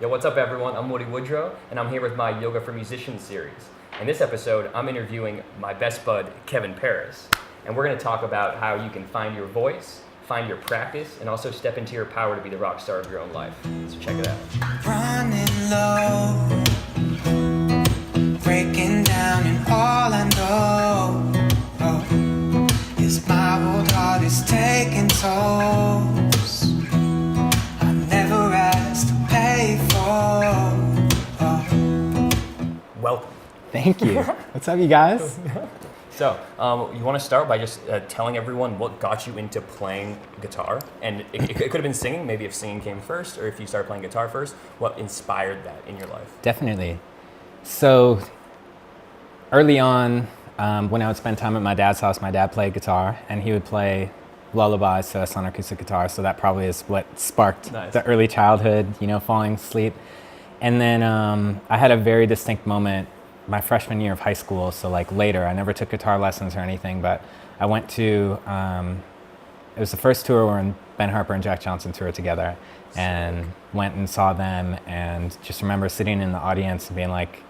Yo, what's up everyone? I'm Woody Woodrow, and I'm here with my Yoga for Musicians series. In this episode, I'm interviewing my best bud, Kevin Paris. And we're gonna talk about how you can find your voice, find your practice, and also step into your power to be the rock star of your own life. So check it out. Running low, breaking down, and all I know is my old heart is taking tolls I never asked to pay for. Welcome. Thank you. What's up, you guys? So, you want to start by just telling everyone what got you into playing guitar? And it could have been singing, maybe if singing came first, or if you started playing guitar first, what inspired that in your life? Definitely. So, early on, when I would spend time at my dad's house, my dad played guitar, and he would play lullabies to us on acoustic guitar, so that probably is what sparked the early childhood, falling asleep. And then I had a very distinct moment my freshman year of high school, so like later. I never took guitar lessons or anything, but I went to, it was the first tour when Ben Harper and Jack Johnson toured together, and went and saw them, and just remember sitting in the audience and being like,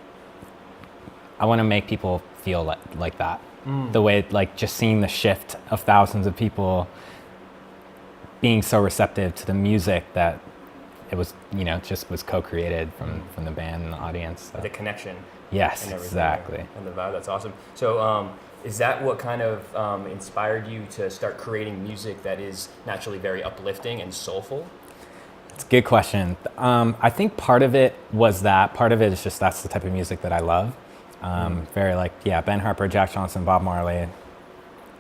I want to make people feel like that. The way, like, just seeing the shift of thousands of people being so receptive to the music that it was, just was co-created from the band and the audience. So. The connection. Yes, exactly. And the vibe, that's awesome. So is that what kind of inspired you to start creating music that is naturally very uplifting and soulful? It's a good question. I think part of it was that. Part of it is just that's the type of music that I love. Very Ben Harper, Jack Johnson, Bob Marley.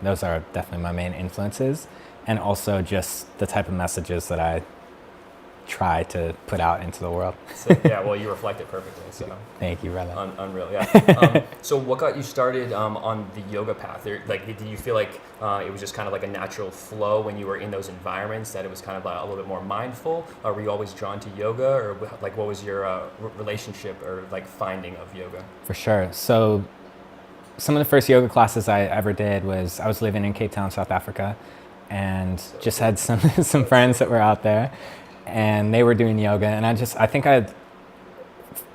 Those are definitely my main influences. And also just the type of messages that I try to put out into the world. So, yeah, well, you reflect it perfectly. So thank you, brother. Unreal, yeah. So what got you started on the yoga path? Did you feel like it was just kind of like a natural flow when you were in those environments, that it was kind of a little bit more mindful? Or were you always drawn to yoga? Or like what was your relationship or like finding of yoga? For sure. So some of the first yoga classes I ever did was, I was living in Cape Town, South Africa, and just had some friends that were out there, and they were doing yoga, and I think I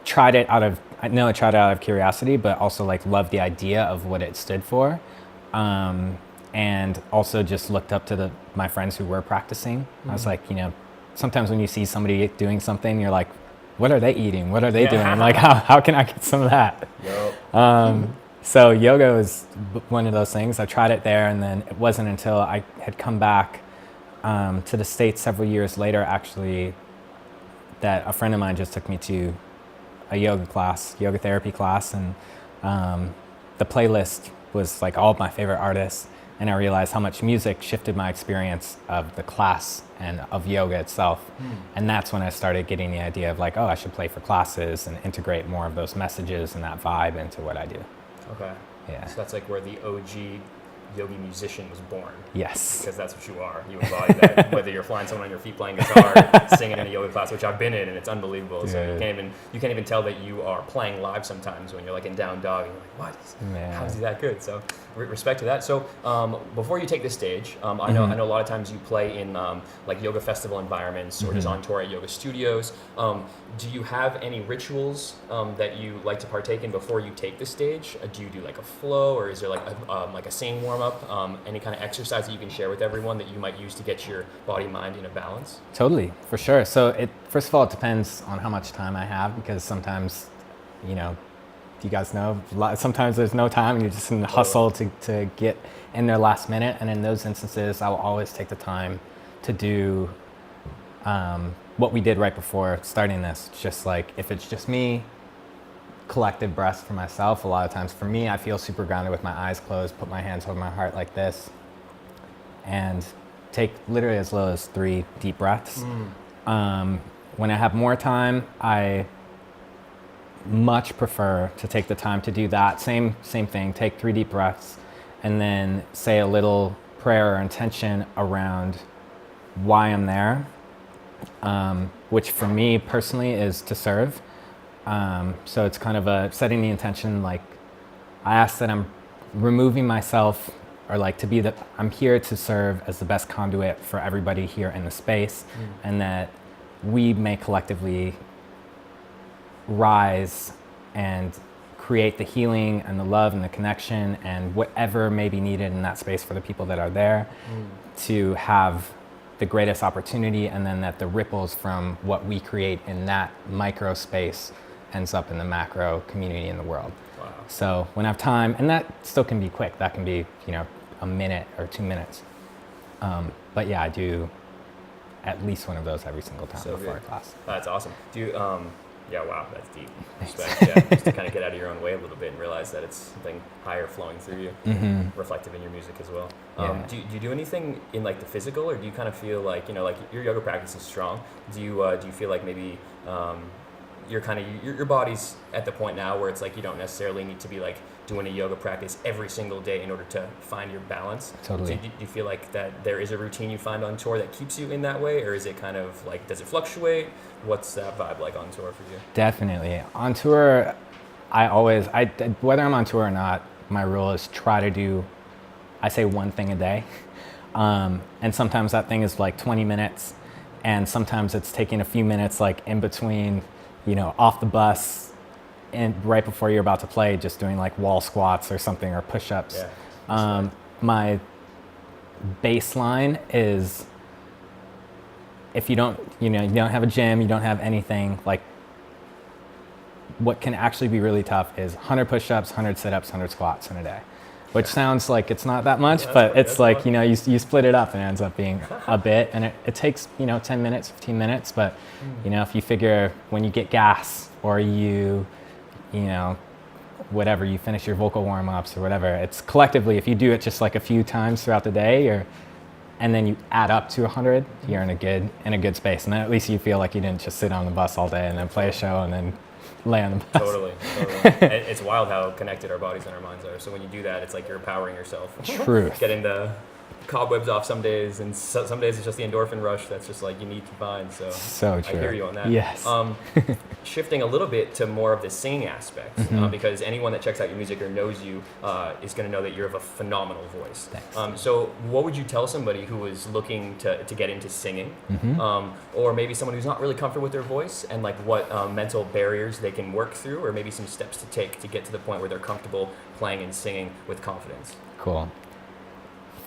tried it out of curiosity, but also like loved the idea of what it stood for, and also just looked up to my friends who were practicing. I was like, sometimes when you see somebody doing something, you're like, what are they eating? What are they doing? Like, how can I get some of that? Yep. So yoga was one of those things. I tried it there, and then it wasn't until I had come back to the States several years later, actually, that a friend of mine just took me to a yoga therapy class, and the playlist was like all of my favorite artists, and I realized how much music shifted my experience of the class and of yoga itself. And that's when I started getting the idea of like, I should play for classes and integrate more of those messages and that vibe into what I do. Okay. Yeah. So that's like where the OG yogi musician was born. Yes. Because that's what you are. You embody that. Whether you're flying someone on your feet playing guitar, singing in a yoga class, which I've been in, and it's unbelievable. Yeah. So you can't even tell that you are playing live sometimes when you're like in down dog, and you're like, what? How is he that good? So respect to that. So before you take the stage, I know a lot of times you play in like yoga festival environments or just on tour at yoga studios. Do you have any rituals that you like to partake in before you take the stage? Do you do like a flow, or is there like a singing warm up? Any kind of exercise that you can share with everyone that you might use to get your body mind in a balance? Totally, for sure. So first of all, it depends on how much time I have, because sometimes, you guys know, sometimes there's no time and you're just in the hustle to get in there last minute. And in those instances, I will always take the time to do what we did right before starting this. Just like, if it's just me, collective breaths for myself. A lot of times for me, I feel super grounded with my eyes closed, put my hands over my heart like this, and take literally as low as 3 deep breaths. When I have more time, I much prefer to take the time to do that. Same thing, take 3 deep breaths, and then say a little prayer or intention around why I'm there, which for me personally is to serve. So it's kind of setting the intention, like I ask that I'm removing myself, or like to be I'm here to serve as the best conduit for everybody here in the space, and that we may collectively rise and create the healing and the love and the connection and whatever may be needed in that space for the people that are there to have the greatest opportunity, and then that the ripples from what we create in that micro space ends up in the macro community in the world. Wow. So when I have time, and that still can be quick, that can be, a minute or 2 minutes. But yeah, I do at least one of those every single time before a class. That's awesome. Do you, yeah, wow, that's deep. Respect. Yeah, just to kind of get out of your own way a little bit and realize that it's something higher flowing through you, reflective in your music as well. Do you do anything in like the physical, or do you kind of feel like, like your yoga practice is strong? Do you feel like maybe you're kind of your body's at the point now where it's like you don't necessarily need to be like doing a yoga practice every single day in order to find your balance? Totally. So do you feel like that there is a routine you find on tour that keeps you in that way, or is it kind of like, does it fluctuate? What's that vibe like on tour for you? Definitely. On tour, whether I'm on tour or not, my rule is try to do, I say one thing a day. And sometimes that thing is like 20 minutes. And sometimes it's taking a few minutes like in between, off the bus and right before you're about to play, just doing like wall squats or something, or push-ups. Yeah. My baseline is, if you don't have a gym, you don't have anything, like what can actually be really tough is 100 push-ups, 100 sit-ups, 100 squats in a day, which sounds like it's not that much, but it's like, you split it up and it ends up being a bit, and it takes, 10 minutes, 15 minutes, but if you figure when you get gas or whatever, you finish your vocal warm-ups or whatever, it's collectively, if you do it just like a few times throughout the day, and then you add up to 100, you're in a good space. And then at least you feel like you didn't just sit on the bus all day and then play a show and then lay on the bus. Totally. It's wild how connected our bodies and our minds are. So when you do that, it's like you're empowering yourself. Truth. Getting the cobwebs off some days, and some days it's just the endorphin rush that's just like you need to find. So true. I hear you on that. Yes. Shifting a little bit to more of the singing aspect, because anyone that checks out your music or knows you is going to know that you have a phenomenal voice. Thanks. So what would you tell somebody who is looking to get into singing, or maybe someone who's not really comfortable with their voice, and like what mental barriers they can work through, or maybe some steps to take to get to the point where they're comfortable playing and singing with confidence? Cool.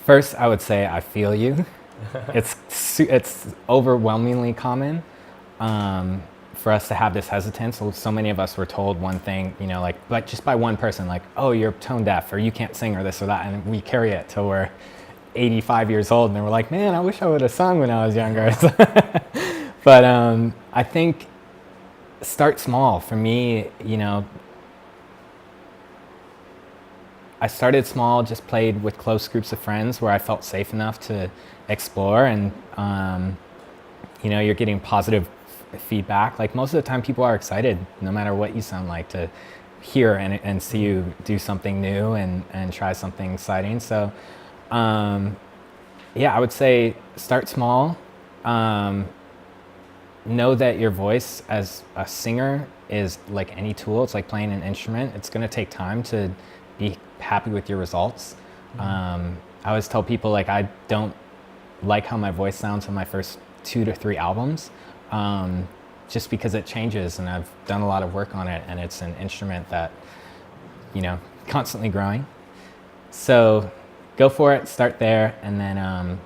First, I would say I feel you. It's overwhelmingly common for us to have this hesitance. So many of us were told one thing, like just by one person, like, oh, you're tone deaf, or you can't sing, or this or that, and we carry it till we're 85 years old, and then we're like, man, I wish I would have sung when I was younger. But I think start small. For me, I started small, just played with close groups of friends where I felt safe enough to explore, and you're getting positive feedback. Like most of the time people are excited, no matter what you sound like, to hear and see you do something new and try something exciting. So I would say start small. Know that your voice as a singer is like any tool. It's like playing an instrument. It's going to take time to be happy with your results. I always tell people, like, I don't like how my voice sounds on my first 2 to 3 albums, just because it changes, and I've done a lot of work on it, and it's an instrument that, constantly growing. So go for it, start there, and then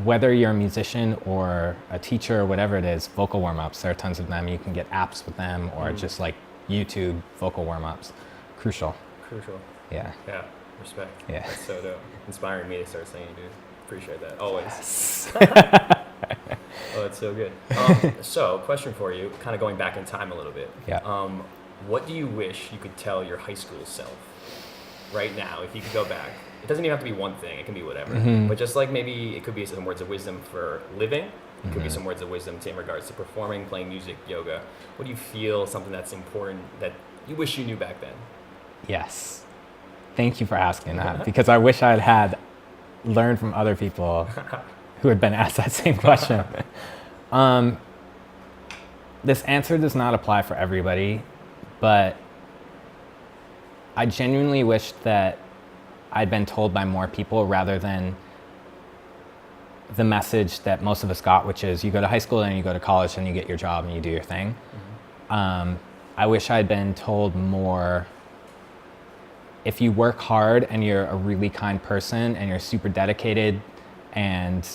whether you're a musician or a teacher or whatever it is, vocal warm-ups, there are tons of them. You can get apps with them, or just like YouTube vocal warm-ups. Crucial. Yeah. Yeah. Respect. Yeah. That's so dope. Inspiring me to start singing, dude. Appreciate that. Always. Yes. Oh, that's so good. So, question for you, kind of going back in time a little bit. Yeah. What do you wish you could tell your high school self right now, if you could go back? It doesn't even have to be one thing. It can be whatever. But just like maybe it could be some words of wisdom for living. It could be some words of wisdom in regards to performing, playing music, yoga. What do you feel something that's important that you wish you knew back then? Yes. Thank you for asking that, because I wish I had learned from other people who had been asked that same question. This answer does not apply for everybody, but I genuinely wish that I'd been told by more people rather than the message that most of us got, which is you go to high school and you go to college and you get your job and you do your thing. I wish I'd been told more. If you work hard and you're a really kind person and you're super dedicated and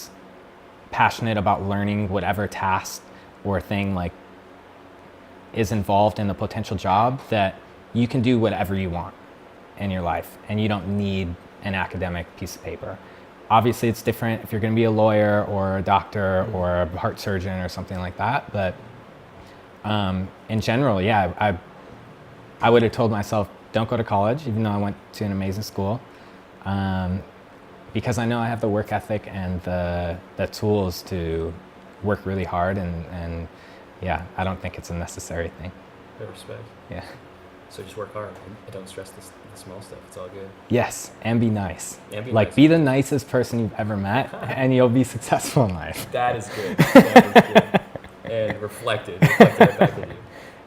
passionate about learning whatever task or thing like is involved in the potential job, that you can do whatever you want in your life and you don't need an academic piece of paper. Obviously it's different if you're going to be a lawyer or a doctor or a heart surgeon or something like that, but in general, yeah, I would have told myself, don't go to college, even though I went to an amazing school, because I know I have the work ethic and the tools to work really hard, and yeah, I don't think it's a necessary thing. I respect. Yeah. So just work hard and don't stress the small stuff. It's all good. Yes, and be nice. And be like, nice. be the nicest person you've ever met, and you'll be successful in life. That is good. That is good. And reflected right back at you.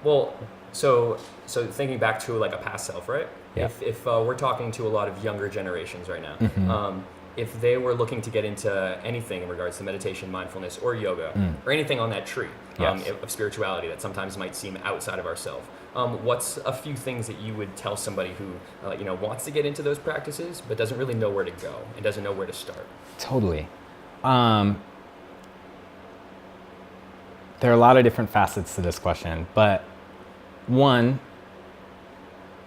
Well, so thinking back to like a past self, right? Yeah. If we're talking to a lot of younger generations right now, if they were looking to get into anything in regards to meditation, mindfulness, or yoga, or anything on that tree Yes. Of spirituality that sometimes might seem outside of ourselves, what's a few things that you would tell somebody who wants to get into those practices but doesn't really know where to go and doesn't know where to start? Totally. There are a lot of different facets to this question, but one,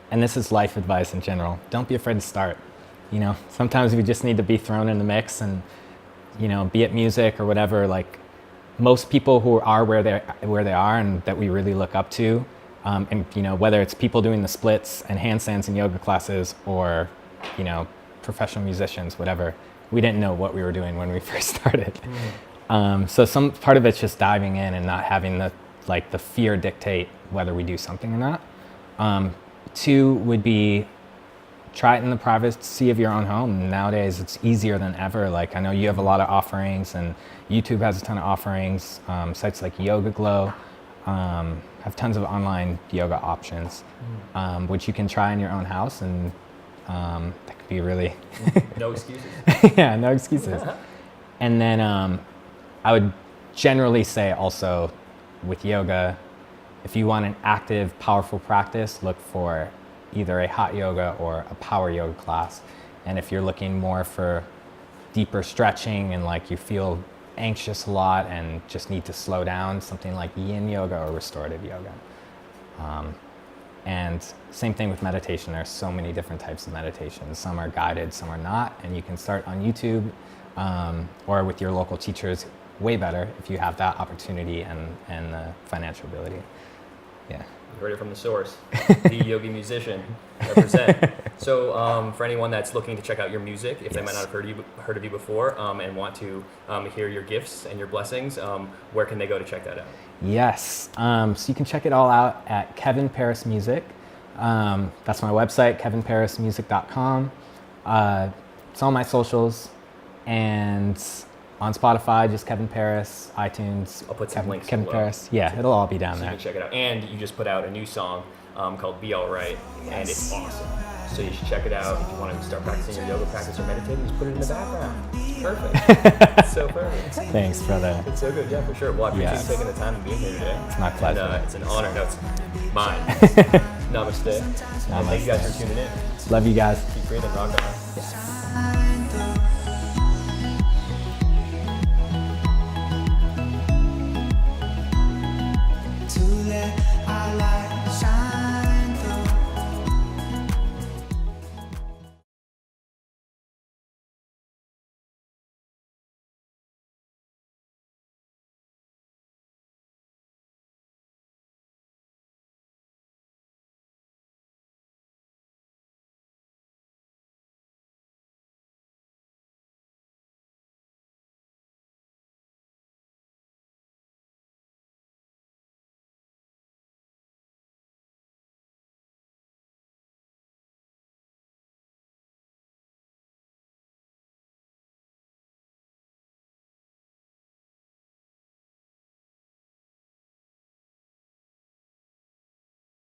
and this is life advice in general, don't be afraid to start. Sometimes we just need to be thrown in the mix, and be it music or whatever. Like, most people who are where they are and that we really look up to, and whether it's people doing the splits and handstands in yoga classes or professional musicians, whatever, we didn't know what we were doing when we first started. So some part of it's just diving in and not having the fear dictate whether we do something or not. Two would be, try it in the privacy of your own home. Nowadays, it's easier than ever. Like, I know you have a lot of offerings, and YouTube has a ton of offerings. Sites like Yoga Glow have tons of online yoga options, which you can try in your own house, and that could be really... No excuses. Yeah, no excuses. And then I would generally say also with yoga, if you want an active, powerful practice, look for either a hot yoga or a power yoga class. And if you're looking more for deeper stretching and like you feel anxious a lot and just need to slow down, something like yin yoga or restorative yoga. And same thing with meditation. There's so many different types of meditation. Some are guided, some are not. And you can start on YouTube or with your local teachers. Way better if you have that opportunity and the financial ability. Yeah. You heard it from the source. The yogi musician, represent. So for anyone that's looking to check out your music, if they might not have heard of you before, and want to hear your gifts and your blessings, where can they go to check that out? Yes. So you can check it all out at Kevin Paris Music. That's my website, kevinparismusic.com. It's on my socials, and on Spotify, just Kevin Paris, iTunes. I'll put some links Kevin below. Paris. Yeah, it'll all be down So there. you can check it out. And you just put out a new song called Be Alright, and it's awesome. So you should check it out. If you want to start practicing your yoga practice or meditating, just put it in the background. It's perfect. It's so perfect. Thanks, brother. It's so good, yeah, for sure. Well, I appreciate you taking the time and being here today. It's my pleasure. And, it's an honor. No, it's mine. Namaste. And thank you guys for tuning in. Love you guys. Keep breathing, rock on. To let our light